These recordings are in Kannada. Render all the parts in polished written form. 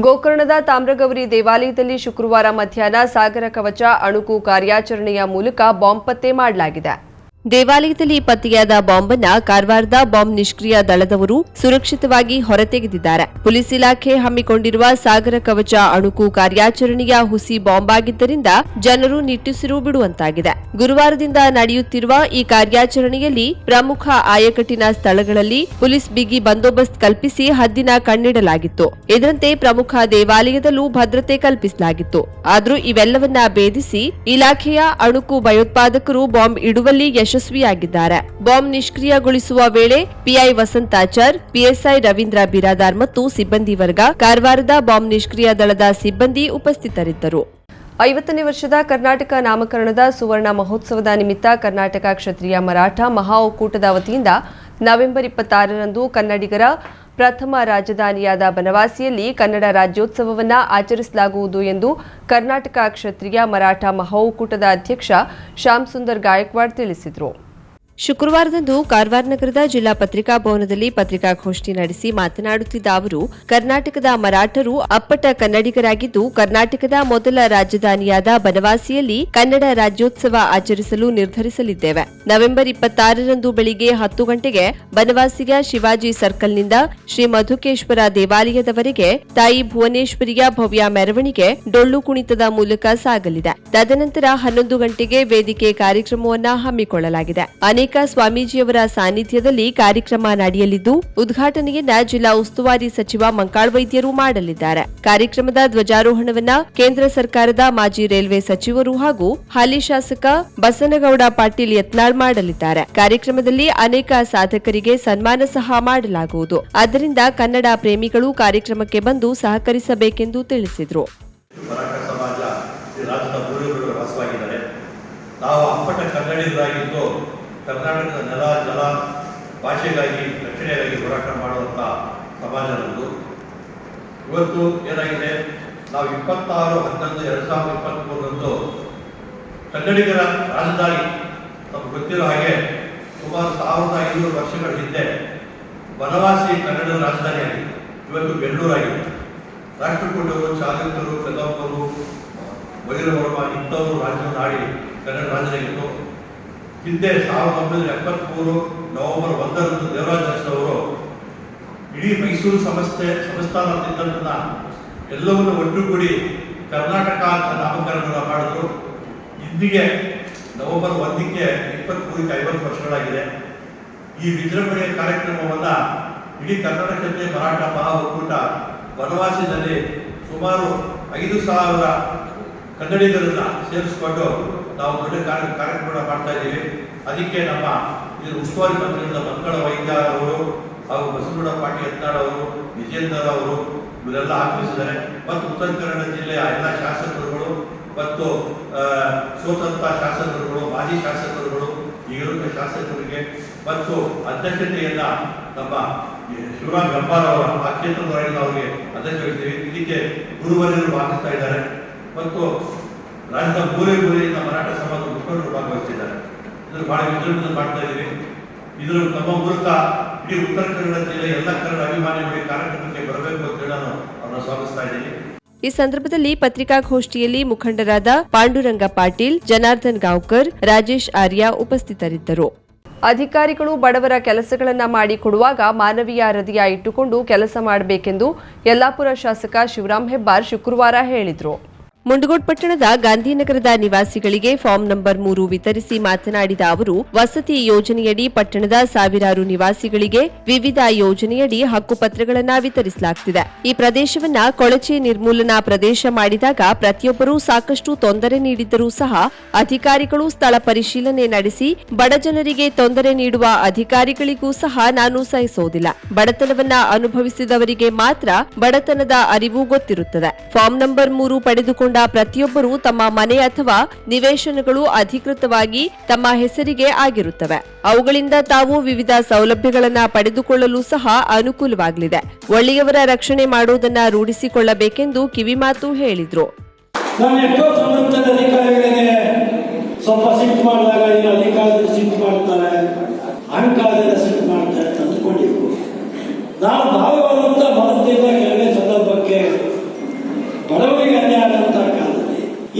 ಗೋಕರ್ಣದ ತಾಮ್ರಗೌರಿ ದೇವಾಲಯದಲ್ಲಿ ಶುಕ್ರವಾರ ಮಧ್ಯಾಹ್ನ ಸಾಗರ ಕವಚ ಅಣುಕು ಕಾರ್ಯಾಚರಣೆಯ ಮೂಲಕ ಬಾಂಬ್ ಪತ್ತೆ ಮಾಡಲಾಗಿದೆ. ದೇವಾಲಯದಲ್ಲಿ ಪತ್ತೆಯಾದ ಬಾಂಬ್ ಅನ್ನು ಕಾರವಾರದ ಬಾಂಬ್ ನಿಷ್ಕ್ರಿಯ ದಳದವರು ಸುರಕ್ಷಿತವಾಗಿ ಹೊರತೆಗೆದಿದ್ದಾರೆ. ಪೊಲೀಸ್ ಇಲಾಖೆ ಹಮ್ಮಿಕೊಂಡಿರುವ ಸಾಗರ ಕವಚ ಅಣುಕು ಕಾರ್ಯಾಚರಣೆಯ ಹುಸಿ ಬಾಂಬ್ ಆಗಿದ್ದರಿಂದ ಜನರು ನಿಟ್ಟುಸಿರು ಬಿಡುವಂತಾಗಿದೆ. ಗುರುವಾರದಿಂದ ನಡೆಯುತ್ತಿರುವ ಈ ಕಾರ್ಯಾಚರಣೆಯಲ್ಲಿ ಪ್ರಮುಖ ಆಯಕಟ್ಟಿನ ಸ್ಥಳಗಳಲ್ಲಿ ಪೊಲೀಸ್ ಬಿಗಿ ಬಂದೋಬಸ್ತ್ ಕಲ್ಪಿಸಿ ಹದ್ದಿನ ಕಣ್ಣಿಡಲಾಗಿತ್ತು. ಇದರಂತೆ ಪ್ರಮುಖ ದೇವಾಲಯದಲ್ಲೂ ಭದ್ರತೆ ಕಲ್ಪಿಸಲಾಗಿತ್ತು. ಆದರೂ ಇವೆಲ್ಲವನ್ನ ಭೇದಿಸಿ ಇಲಾಖೆಯ ಅಣುಕು ಭಯೋತ್ಪಾದಕರು ಬಾಂಬ್ ಇಡುವಲ್ಲಿ ಯಶಸ್ವಿಯಾಗಿದ್ದಾರೆ. ಬಾಂಬ್ ನಿಷ್ಕ್ರಿಯಗೊಳಿಸುವ ವೇಳೆ ಪಿಐ ವಸಂತಾಚಾರ್, ಪಿಎಸ್ಐ ರವೀಂದ್ರ ಬಿರಾದಾರ್ ಮತ್ತು ಸಿಬ್ಬಂದಿ ವರ್ಗ, ಕಾರವಾರದ ಬಾಂಬ್ ನಿಷ್ಕ್ರಿಯ ದಳದ ಸಿಬ್ಬಂದಿ ಉಪಸ್ಥಿತರಿದ್ದರು. 50ನೇ ವರ್ಷದ ಕರ್ನಾಟಕ ನಾಮಕರಣದ ಸುವರ್ಣ ಮಹೋತ್ಸವದ ನಿಮಿತ್ತ ಕರ್ನಾಟಕ ಕ್ಷತ್ರಿಯ ಮರಾಠ ಮಹಾ ಒಕ್ಕೂಟದ ವತಿಯಿಂದ ನವೆಂಬರ್ 26ರಂದು ಕನ್ನಡಿಗರ ಪ್ರಥಮ ರಾಜಧಾನಿಯಾದ ಬನವಾಸಿಯಲ್ಲಿ ಕನ್ನಡ ರಾಜ್ಯೋತ್ಸವವನ್ನು ಆಚರಿಸಲಾಗುವುದು ಎಂದು ಕರ್ನಾಟಕ ಕ್ಷತ್ರಿಯ ಮರಾಠ ಮಹಾ ಒಕ್ಕೂಟದ ಅಧ್ಯಕ್ಷ ಶ್ಯಾಮ್ ಸುಂದರ್ ಗಾಯಕ್ವಾಡ್ ತಿಳಿಸಿದರು. ಶುಕ್ರವಾರದಂದು ಕಾರವಾರ ನಗರದ ಜಿಲ್ಲಾ ಪತ್ರಿಕಾ ಭವನದಲ್ಲಿ ಪತ್ರಿಕಾಗೋಷ್ಠಿ ನಡೆಸಿ ಮಾತನಾಡುತ್ತಿದ್ದ ಅವರು, ಕರ್ನಾಟಕದ ಮರಾಠರು ಅಪ್ಪಟ ಕನ್ನಡಿಗರಾಗಿದ್ದು ಕರ್ನಾಟಕದ ಮೊದಲ ರಾಜಧಾನಿಯಾದ ಬನವಾಸಿಯಲ್ಲಿ ಕನ್ನಡ ರಾಜ್ಯೋತ್ಸವ ಆಚರಿಸಲು ನಿರ್ಧರಿಸಲಿದ್ದೇವೆ. ನವೆಂಬರ್ 26ರಂದು ಬೆಳಿಗ್ಗೆ 10 ಗಂಟೆಗೆ ಬನವಾಸಿಯ ಶಿವಾಜಿ ಸರ್ಕಲ್ನಿಂದ ಶ್ರೀ ಮಧುಕೇಶ್ವರ ದೇವಾಲಯದವರೆಗೆ ತಾಯಿ ಭುವನೇಶ್ವರಿಯ ಭವ್ಯ ಮೆರವಣಿಗೆ ಡೊಳ್ಳು ಕುಣಿತದ ಮೂಲಕ ಸಾಗಲಿದೆ. ತದನಂತರ 11 ಗಂಟೆಗೆ ವೇದಿಕೆ ಕಾರ್ಯಕ್ರಮವನ್ನು ಹಮ್ಮಿಕೊಳ್ಳಲಾಗಿದೆ. ಅನೇಕ ಸ್ವಾಮೀಜಿಯವರ ಸಾನ್ನಿಧ್ಯದಲ್ಲಿ ಕಾರ್ಯಕ್ರಮ ನಡೆಯಲಿದ್ದು ಉದ್ಘಾಟನೆಯನ್ನ ಜಿಲ್ಲಾ ಉಸ್ತುವಾರಿ ಸಚಿವ ಮಂಕಾಳ್ ವೈದ್ಯರು ಮಾಡಲಿದ್ದಾರೆ. ಕಾರ್ಯಕ್ರಮದ ಧ್ವಜಾರೋಹಣವನ್ನ ಕೇಂದ್ರ ಸರ್ಕಾರದ ಮಾಜಿ ರೈಲ್ವೆ ಸಚಿವರು ಹಾಗೂ ಹಾಲಿ ಶಾಸಕ ಬಸನಗೌಡ ಪಾಟೀಲ್ ಯತ್ನಾಳ್ ಮಾಡಲಿದ್ದಾರೆ. ಕಾರ್ಯಕ್ರಮದಲ್ಲಿ ಅನೇಕ ಸಾಧಕರಿಗೆ ಸನ್ಮಾನ ಸಹ ಮಾಡಲಾಗುವುದು. ಆದ್ದರಿಂದ ಕನ್ನಡ ಪ್ರೇಮಿಗಳು ಕಾರ್ಯಕ್ರಮಕ್ಕೆ ಬಂದು ಸಹಕರಿಸಬೇಕೆಂದು ತಿಳಿಸಿದರು. ಕರ್ನಾಟಕದ ನೆಲ ಜಲ ಭಾಷೆಗಾಗಿ ರಕ್ಷಣೆಗಾಗಿ ಹೋರಾಟ ಮಾಡುವಂಥ ಸಮಾಜ ನಮ್ಮದು. ಇವತ್ತು ಏನಾಗಿದೆ, ನಾವು 26/11/2023ರಂದು ಕನ್ನಡಿಗರ ರಾಜಧಾನಿ ನಮ್ಗೆ ಗೊತ್ತಿರೋ ಹಾಗೆ ಸುಮಾರು 1500 ವರ್ಷಗಳ ಹಿಂದೆ ಬನವಾಸಿ ಕನ್ನಡದ ರಾಜಧಾನಿ ಆಗಿದೆ. ಇವತ್ತು ಬೆಂಗಳೂರಾಗಿದೆ. ರಾಷ್ಟ್ರಕೂಟರು, ಚಾಲುಕ್ಯರು, ಕದಂಬರು, ವೈರವರ್ಮ ಇಂಥವರು ರಾಜ್ಯವನ್ನು ಆಡಿ ಕನ್ನಡ ರಾಜಧಾನಿಗಿತ್ತು. ಹಿಂದೆ 1973 ನವೆಂಬರ್ 1ರಂದು ದೇವರಾಜ ಅರಸವರು ಇಡೀ ಮೈಸೂರು ಸಂಸ್ಥಾನದಿಂದ ಎಲ್ಲವನ್ನು ಒಟ್ಟುಗೂಡಿ ಕರ್ನಾಟಕ ಅಂತ ನಾಮಕರಣ ಮಾಡಿದ್ರು. ಇಂದಿಗೆ ನವೆಂಬರ್ 1ಕ್ಕೆ 50 ವರ್ಷಗಳಾಗಿದೆ. ಈ ವಿಜೃಂಭಣೆಯ ಕಾರ್ಯಕ್ರಮವನ್ನ ಇಡೀ ಕರ್ನಾಟಕ ಕ್ಷತ್ರಿಯ ಮರಾಠ ಮಹಾ ಒಕ್ಕೂಟ ಬನವಾಸಿನಲ್ಲಿ ಸುಮಾರು 5,000 ಕನ್ನಡಿಗರನ್ನ ಸೇರಿಸಿಕೊಂಡು ನಾವು ದೊಡ್ಡ ಕಾರ್ಯಕ್ರಮ ಮಾಡ್ತಾ ಇದ್ದೀವಿ. ಅದಕ್ಕೆ ನಮ್ಮ ಉಸ್ತುವಾರಿ ಮಂತ್ರಿಗಳಾದ ಮಂಕಾಳ ವೈದ್ಯ ಅವರು ಹಾಗೂ ಬಸನಗೌಡ ಪಾಟೀಲ್ ಯತ್ನಾಳ್ ಅವರು, ವಿಜೇಂದ್ರ ಅವರು ಇವರೆಲ್ಲ ಆಗಮಿಸಿದ್ದಾರೆ. ಮತ್ತು ಉತ್ತರ ಕನ್ನಡ ಜಿಲ್ಲೆಯ ಎಲ್ಲ ಶಾಸಕರುಗಳು ಮತ್ತು ಸ್ವತಂತ್ರ ಶಾಸಕರುಗಳು, ಮಾಜಿ ಶಾಸಕರುಗಳು, ಈಗಿರುವ ಶಾಸಕರಿಗೆ ಮತ್ತು ಅಧ್ಯಕ್ಷತೆಯನ್ನ ನಮ್ಮ ಶಿವರಾಮ್ ಗಂಬಾರ್ ಅವರ ಆ ಕ್ಷೇತ್ರದವರೆಗೆ ಅವರಿಗೆ ಅಧ್ಯಕ್ಷ ವಹಿಸ್ತೀವಿ. ಇದಕ್ಕೆ ಗುರುವರ್ಯರು ಭಾಗಿಸ್ತಾ ಇದ್ದಾರೆ ಮತ್ತು ರಾಜ್ಯದ ಮೂಲೆಯಿಂದ ಮರಾಠ ಸಮಾಜ ಮುಖಂಡರು ಭಾಗವಹಿಸಿದ್ದಾರೆ. ಇದನ್ನು ಬಹಳ ವಿಜೃಂಭಣೆ ಮಾಡ್ತಾ ಇದ್ದೀವಿ. ಇದರ ನಮ್ಮ ಮೂಲಕ ಇಡೀ ಉತ್ತರ ಕನ್ನಡ ಜಿಲ್ಲೆ ಎಲ್ಲ ಕನ್ನಡ ಅಭಿಮಾನಿಗಳಿಗೆ ಕಾರ್ಯಕ್ರಮಕ್ಕೆ ಬರಬೇಕು ಅಂತ ಹೇಳಿ ನಾನು ಅವರನ್ನು ಸ್ವಾಗತಿಸ್ತಾ ಇದ್ದೀನಿ. ಈ ಸಂದರ್ಭದಲ್ಲಿ ಪತ್ರಿಕಾಗೋಷ್ಠಿಯಲ್ಲಿ ಮುಖಂಡರಾದ ಪಾಂಡುರಂಗ ಪಾಟೀಲ್, ಜನಾರ್ದನ್ ಗಾಂವ್ಕರ್, ರಾಜೇಶ್ ಆರ್ಯ ಉಪಸ್ಥಿತರಿದ್ದರು. ಅಧಿಕಾರಿಗಳು ಬಡವರ ಕೆಲಸಗಳನ್ನು ಮಾಡಿಕೊಡುವಾಗ ಮಾನವೀಯ ಹೃದಯ ಇಟ್ಟುಕೊಂಡು ಕೆಲಸ ಮಾಡಬೇಕೆಂದು ಯಲ್ಲಾಪುರ ಶಾಸಕ ಶಿವರಾಮ್ ಹೆಬ್ಬಾರ್ ಶುಕ್ರವಾರ ಹೇಳಿದರು. ಮುಂಡಗೋಡ್ ಪಟ್ಟಣದ ಗಾಂಧಿನಗರದ ನಿವಾಸಿಗಳಿಗೆ ಫಾರ್ಮ್ ನಂಬರ್ 3 ವಿತರಿಸಿ ಮಾತನಾಡಿದ ಅವರು, ವಸತಿ ಯೋಜನೆಯಡಿ ಪಟ್ಟಣದ ಸಾವಿರಾರು ನಿವಾಸಿಗಳಿಗೆ ವಿವಿಧ ಯೋಜನೆಯಡಿ ಹಕ್ಕುಪತ್ರಗಳನ್ನು ವಿತರಿಸಲಾಗುತ್ತಿದೆ. ಈ ಪ್ರದೇಶವನ್ನ ಕೊಳಚೆ ನಿರ್ಮೂಲನಾ ಪ್ರದೇಶ ಮಾಡಿದಾಗ ಪ್ರತಿಯೊಬ್ಬರೂ ಸಾಕಷ್ಟು ತೊಂದರೆ ನೀಡಿದ್ದರೂ ಸಹ ಅಧಿಕಾರಿಗಳು ಸ್ಥಳ ಪರಿಶೀಲನೆ ನಡೆಸಿ ಬಡ ಜನರಿಗೆ ತೊಂದರೆ ನೀಡುವ ಅಧಿಕಾರಿಗಳಿಗೂ ಸಹ ನಾನು ಸಹಿಸೋದಿಲ್ಲ. ಬಡತನವನ್ನ ಅನುಭವಿಸಿದವರಿಗೆ ಮಾತ್ರ ಬಡತನದ ಅರಿವು ಗೊತ್ತಿರುತ್ತದೆ. ಫಾರ್ಮ್ ನಂಬರ್ 3 ಪಡೆದುಕೊಂಡು ಪ್ರತಿಯೊಬ್ಬರು ತಮ್ಮ ಮನೆ ಅಥವಾ ನಿವೇಶನಗಳು ಅಧಿಕೃತವಾಗಿ ತಮ್ಮ ಹೆಸರಿಗೆ ಆಗಿರುತ್ತವೆ. ಅವುಗಳಿಂದ ತಾವು ವಿವಿಧ ಸೌಲಭ್ಯಗಳನ್ನು ಪಡೆದುಕೊಳ್ಳಲು ಸಹ ಅನುಕೂಲವಾಗಲಿದೆ. ಒಳ್ಳೆಯವರ ರಕ್ಷಣೆ ಮಾಡುವುದನ್ನ ರೂಢಿಸಿಕೊಳ್ಳಬೇಕೆಂದು ಕಿವಿಮಾತು ಹೇಳಿದ್ರು.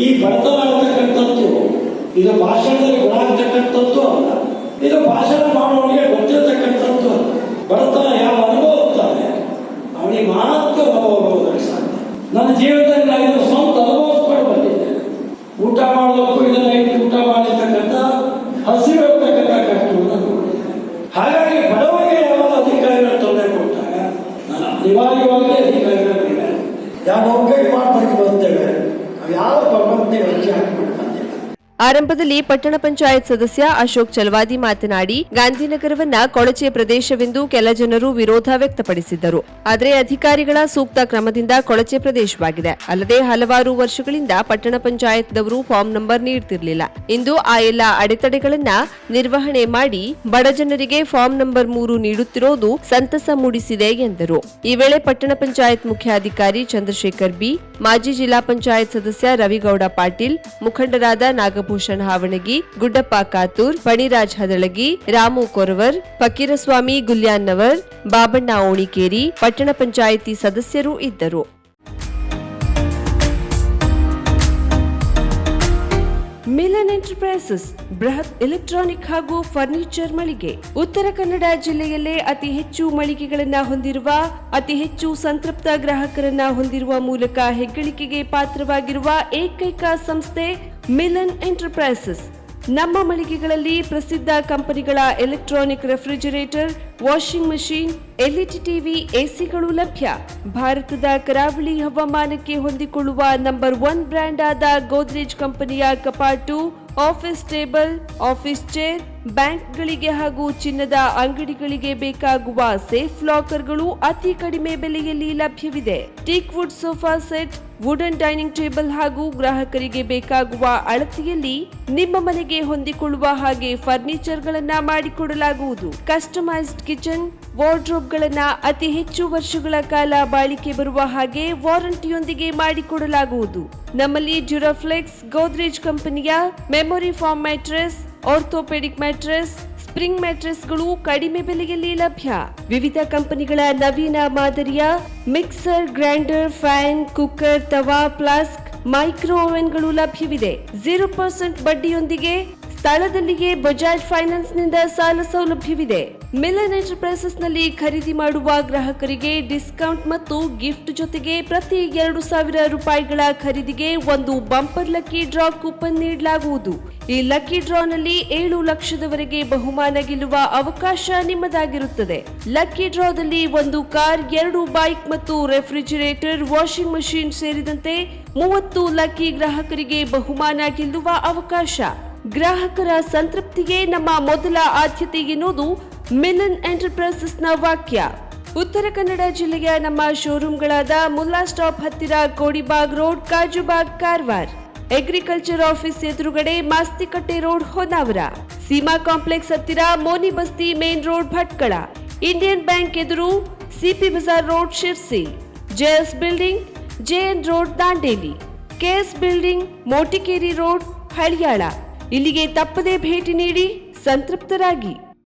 ಈ ಬಡತನ ಅಂತಕ್ಕಂಥದ್ದು ಇದು ಭಾಷಣದಲ್ಲಿ ಗುಣ ಆಗ್ತಕ್ಕಂಥದ್ದು ಅಲ್ಲ, ಇದು ಭಾಷಣ ಮಾಡೋನಿಗೆ ಗೊತ್ತಿರತಕ್ಕಂಥದ್ದು ಅಲ್ಲ. ಬಡತನ ಯಾವ ಅನುಭವಿಸ್ತಾನೆ ಅವನಿಗೆ ಮಾತ್ರ ಅನುಭವಿಸೋದಕ್ಕೆ ಸಾಧ್ಯ. ನನ್ನ ಜೀವನದಲ್ಲಿ ನಾನು ಇದನ್ನು ಸ್ವಂತ ಅನುಭವಿಸ್ಕೊಂಡು ಬಂದಿದ್ದೇನೆ. ಊಟ ಮಾಡೋದಕ್ಕೂ ಇದನ್ನ ಇಟ್ಟು ಊಟ ಮಾಡಿರ್ತಕ್ಕಂಥ ಹಸಿರು ಇರ್ತಕ್ಕಂಥ ಕಷ್ಟವನ್ನು ನೋಡಿದ್ದೇನೆ. ಹಾಗಾಗಿ ಬಡವರಿಗೆ ಯಾವ ಅಧಿಕಾರಿಗಳು ತೊಂದರೆ ಕೊಟ್ಟಾಗ ನಾನು ಅನಿವಾರ್ಯವಾಗಿ ಅಧಿಕಾರಿಗಳ ಮೇಲೆ ಯಾವ ನೌಕರಿ ಮಾಡ್ಬೇಕು ಬರ್ತೇವೆ ನಾವು ಯಾವ ಭಗವಂತನಿಗೆ ರಕ್ಷೆ ಹಾಕಿಬಿಟ್ಟು ಬಂದೇವೆ. ಆರಂಭದಲ್ಲಿ ಪಟ್ಟಣ ಪಂಚಾಯತ್ ಸದಸ್ಯ ಅಶೋಕ್ ಚಲವಾದಿ ಮಾತನಾಡಿ, ಗಾಂಧಿನಗರವನ್ನ ಕೊಳಚೆ ಪ್ರದೇಶವೆಂದು ಕೆಲ ಜನರು ವಿರೋಧ ವ್ಯಕ್ತಪಡಿಸಿದ್ದರು. ಆದರೆ ಅಧಿಕಾರಿಗಳ ಸೂಕ್ತ ಕ್ರಮದಿಂದ ಕೊಳಚೆ ಪ್ರದೇಶವಾಗಿದೆ. ಅಲ್ಲದೆ ಹಲವಾರು ವರ್ಷಗಳಿಂದ ಪಟ್ಟಣ ಪಂಚಾಯತ್ದವರು ಫಾರ್ಮ್ ನಂಬರ್ ನೀಡುತ್ತಿರಲಿಲ್ಲ. ಇಂದು ಆ ಎಲ್ಲ ಅಡೆತಡೆಗಳನ್ನ ನಿರ್ವಹಣೆ ಮಾಡಿ ಬಡ ಜನರಿಗೆ ಫಾರ್ಮ್ ನಂಬರ್ 3 ನೀಡುತ್ತಿರುವುದು ಸಂತಸ ಮೂಡಿಸಿದೆ ಎಂದರು. ಈ ವೇಳೆ ಪಟ್ಟಣ ಪಂಚಾಯತ್ ಮುಖ್ಯಾಧಿಕಾರಿ ಚಂದ್ರಶೇಖರ್ ಬಿ, ಮಾಜಿ ಜಿಲ್ಲಾ ಪಂಚಾಯತ್ ಸದಸ್ಯ ರವಿಗೌಡ ಪಾಟೀಲ್, ಮುಖಂಡರಾದ ನಾಗಭೂಷಣ್ ಹಾವಣಗಿ, ಗುಡ್ಡಪ್ಪ ಕಾತೂರ್, ಫಣಿರಾಜ್ ಹದಳಗಿ, ರಾಮು ಕೊರವರ್, ಫಕೀರಸ್ವಾಮಿ ಗುಲ್ಯಾನ್ನವರ್, ಬಾಬಣ್ಣ ಓಣಿಕೇರಿ, ಪಟ್ಟಣ ಪಂಚಾಯಿತಿ ಸದಸ್ಯರು ಇದ್ದರು. ಮಿಲನ್ ಎಂಟರ್ಪ್ರೈಸಸ್ ಬೃಹತ್ ಎಲೆಕ್ಟ್ರಾನಿಕ್ ಹಾಗೂ ಫರ್ನಿಚರ್ ಮಳಿಗೆ. ಉತ್ತರ ಕನ್ನಡ ಜಿಲ್ಲೆಯಲ್ಲೇ ಅತಿ ಹೆಚ್ಚು ಮಳಿಗೆಗಳನ್ನ ಹೊಂದಿರುವ, ಅತಿ ಹೆಚ್ಚು ಸಂತೃಪ್ತ ಗ್ರಾಹಕರನ್ನ ಹೊಂದಿರುವ ಮೂಲಕ ಹೆಗ್ಗಳಿಕೆಗೆ ಪಾತ್ರವಾಗಿರುವ ಏಕೈಕ ಸಂಸ್ಥೆ ಮಿಲನ್ ಎಂಟರ್ಪ್ರೈಸಸ್. ನಮ್ಮ ಮಳಿಗೆಗಳಲ್ಲಿ ಪ್ರಸಿದ್ಧ ಕಂಪನಿಗಳ electronic refrigerator, washing machine, LED TV, ಎಸಿಗಳು ಲಭ್ಯ. ಭಾರತದ ಕರಾವಳಿ ಹವಾಮಾನಕ್ಕೆ ಹೊಂದಿಕೊಳ್ಳುವ ನಂಬರ್ 1 ಬ್ರ್ಯಾಂಡ್ ಆದ ಗೋದ್ರೇಜ್ ಕಂಪನಿಯ ಕಪಾಟು, ಆಫೀಸ್ ಟೇಬಲ್, ಆಫೀಸ್ ಚೇರ್, ಬ್ಯಾಂಕ್ಗಳಿಗೆ ಹಾಗೂ ಚಿನ್ನದ ಅಂಗಡಿಗಳಿಗೆ ಬೇಕಾಗುವ ಸೇಫ್ ಲಾಕರ್ಗಳು ಅತಿ ಕಡಿಮೆ ಬೆಲೆಯಲ್ಲಿ ಲಭ್ಯವಿದೆ. Teak wood sofa set, wooden dining table ಹಾಗೂ ಗ್ರಾಹಕರಿಗೆ ಬೇಕಾಗುವ ಅಳತೆಯಲ್ಲಿ ನಿಮ್ಮ ಮನೆಗೆ ಹೊಂದಿಕೊಳ್ಳುವ ಹಾಗೆ ಫರ್ನಿಚರ್ಗಳನ್ನ ಮಾಡಿಕೊಡಲಾಗುವುದು. ಕಸ್ಟಮೈಸ್ಡ್ ಕಿಚನ್, ವಾರ್ಡ್ರೋಬ್ಗಳನ್ನ ಅತಿ ಹೆಚ್ಚು ವರ್ಷಗಳ ಕಾಲ ಬಾಳಿಕೆ ಬರುವ ಹಾಗೆ ವಾರಂಟಿಯೊಂದಿಗೆ ಮಾಡಿಕೊಡಲಾಗುವುದು. ನಮ್ಮಲ್ಲಿ ಡ್ಯೂರಾಫ್ಲೆಕ್ಸ್, ಗೋದ್ರೇಜ್ ಕಂಪನಿಯ memory foam mattress, orthopedic mattress, spring ಮ್ಯಾಟ್ರೆಸ್ಗಳು ಕಡಿಮೆ ಬೆಲೆಯಲ್ಲಿ ಲಭ್ಯ. ವಿವಿಧ ಕಂಪನಿಗಳ ನವೀನ ಮಾದರಿಯ ಮಿಕ್ಸರ್, ಗ್ರೈಂಡರ್, ಫ್ಯಾನ್, ಕುಕ್ಕರ್, ತವಾ, ಫ್ಲಾಸ್ಕ್, ಮೈಕ್ರೋ ಓವೆನ್ಗಳು ಲಭ್ಯವಿದೆ. 0% ಬಡ್ಡಿಯೊಂದಿಗೆ ಸ್ಥಳದಲ್ಲಿಯೇ ಬಜಾಜ್ ಫೈನಾನ್ಸ್ ನಿಂದ ಸಾಲ ಸೌಲಭ್ಯವಿದೆ. ಮಿಲನ್ ಎಂಟರ್ಪ್ರೈಸಸ್ ನಲ್ಲಿ ಖರೀದಿ ಮಾಡುವ ಗ್ರಾಹಕರಿಗೆ ಡಿಸ್ಕೌಂಟ್ ಮತ್ತು ಗಿಫ್ಟ್ ಜೊತೆಗೆ ಪ್ರತಿ 2,000 ರೂಪಾಯಿಗಳ ಖರೀದಿಗೆ ಒಂದು ಬಂಪರ್ ಲಕ್ಕಿ ಡ್ರಾ ಕೂಪನ್ ನೀಡಲಾಗುವುದು. ಈ ಲಕ್ಕಿ ಡ್ರಾನಲ್ಲಿ 7 ಲಕ್ಷದವರೆಗೆ ಬಹುಮಾನ ಗೆಲ್ಲುವ ಅವಕಾಶ ನಿಮ್ಮದಾಗಿರುತ್ತದೆ. ಲಕ್ಕಿ ಡ್ರಾದಲ್ಲಿ 1 ಕಾರ್, 2 ಬೈಕ್ ಮತ್ತು ರೆಫ್ರಿಜರೇಟರ್, ವಾಷಿಂಗ್ ಮಷೀನ್ ಸೇರಿದಂತೆ 30 ಲಕ್ಕಿ ಗ್ರಾಹಕರಿಗೆ ಬಹುಮಾನ ಗೆಲ್ಲುವ ಅವಕಾಶ. ಗ್ರಾಹಕರ ಸಂತೃಪ್ತಿಗೆ ನಮ್ಮ ಮೊದಲ ಆದ್ಯತೆ ಎನ್ನುವುದು ಮಿಲನ್ ಎಂಟರ್ಪ್ರೈಸಸ್ನ ವಾಕ್ಯ. ಉತ್ತರ ಕನ್ನಡ ಜಿಲ್ಲೆಯ ನಮ್ಮ ಶೋರೂಮ್ಗಳಾದ ಮುಲ್ಲಾ ಸ್ಟಾಪ್ ಹತ್ತಿರ Kodibag road, Kajubag, Karwar, agriculture office ಎದುರುಗಡೆ ಮಾಸ್ತಿಕಟ್ಟೆ ರೋಡ್, ಹೊನ್ನಾವರ, ಸೀಮಾ ಕಾಂಪ್ಲೆಕ್ಸ್ ಹತ್ತಿರ Moni Basti main road, Bhatkal, Indian bank ಎದುರು CP Bazar road, Sirsi, JS building, JN road, Dandeli, KS building, Motikeri road, Haliyal. ಇಲ್ಲಿಗೆ ತಪ್ಪದೇ ಭೇಟಿ ನೀಡಿ ಸಂತೃಪ್ತರಾಗಿ.